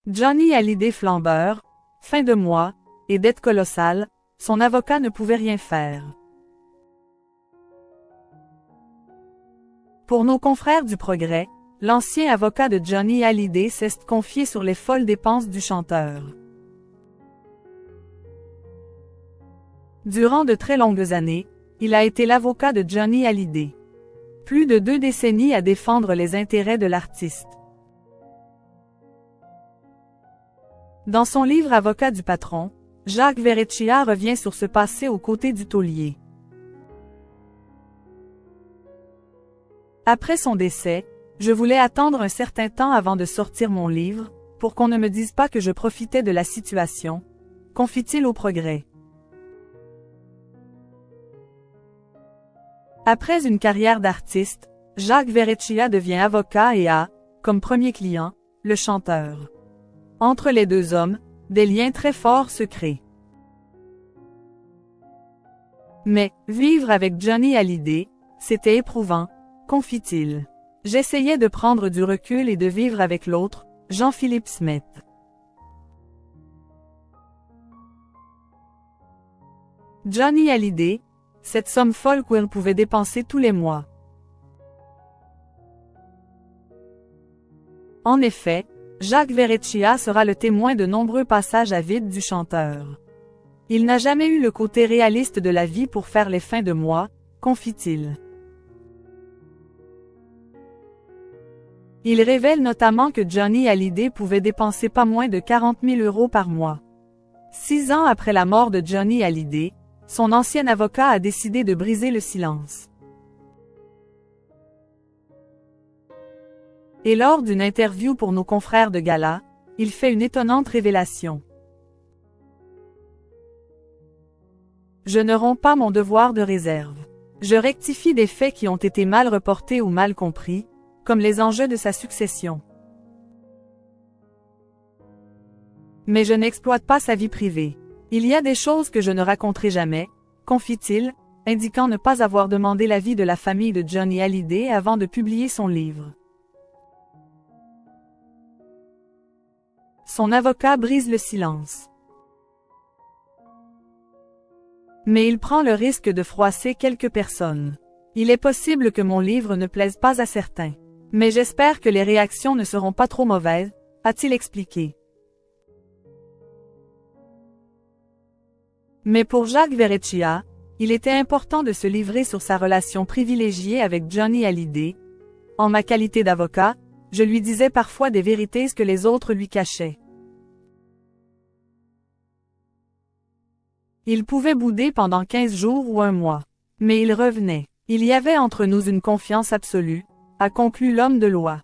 Johnny Hallyday flambeur, fin de mois, et dette colossale, son avocat ne pouvait rien faire. Pour nos confrères du Progrès, l'ancien avocat de Johnny Hallyday s'est confié sur les folles dépenses du chanteur. Durant de très longues années, il a été l'avocat de Johnny Hallyday. Plus de 2 décennies à défendre les intérêts de l'artiste. Dans son livre Avocat du patron, Jacques Verrecchia revient sur ce passé aux côtés du taulier. Après son décès, je voulais attendre un certain temps avant de sortir mon livre, pour qu'on ne me dise pas que je profitais de la situation, confie-t-il au Progrès. Après une carrière d'artiste, Jacques Verrecchia devient avocat et a, comme premier client, le chanteur. Entre les deux hommes, des liens très forts se créent. Mais, vivre avec Johnny Hallyday, c'était éprouvant, confie-t-il. J'essayais de prendre du recul et de vivre avec l'autre, Jean-Philippe Smith. Johnny Hallyday, cette somme folle qu'il pouvait dépenser tous les mois. En effet, Jacques Verrecchia sera le témoin de nombreux passages à vide du chanteur. Il n'a jamais eu le côté réaliste de la vie pour faire les fins de mois, confie-t-il. Il révèle notamment que Johnny Hallyday pouvait dépenser pas moins de 40 000 € par mois. 6 ans après la mort de Johnny Hallyday, son ancien avocat a décidé de briser le silence. Et lors d'une interview pour nos confrères de Gala, il fait une étonnante révélation. Je ne romps pas mon devoir de réserve. Je rectifie des faits qui ont été mal reportés ou mal compris, comme les enjeux de sa succession. Mais je n'exploite pas sa vie privée. Il y a des choses que je ne raconterai jamais, confie-t-il, indiquant ne pas avoir demandé l'avis de la famille de Johnny Hallyday avant de publier son livre. Son avocat brise le silence. Mais il prend le risque de froisser quelques personnes. Il est possible que mon livre ne plaise pas à certains. Mais j'espère que les réactions ne seront pas trop mauvaises, a-t-il expliqué. Mais pour Jacques Verrecchia, il était important de se livrer sur sa relation privilégiée avec Johnny Hallyday. En ma qualité d'avocat, je lui disais parfois des vérités que les autres lui cachaient. Il pouvait bouder pendant 15 jours ou un mois. Mais il revenait. Il y avait entre nous une confiance absolue, a conclu l'homme de loi.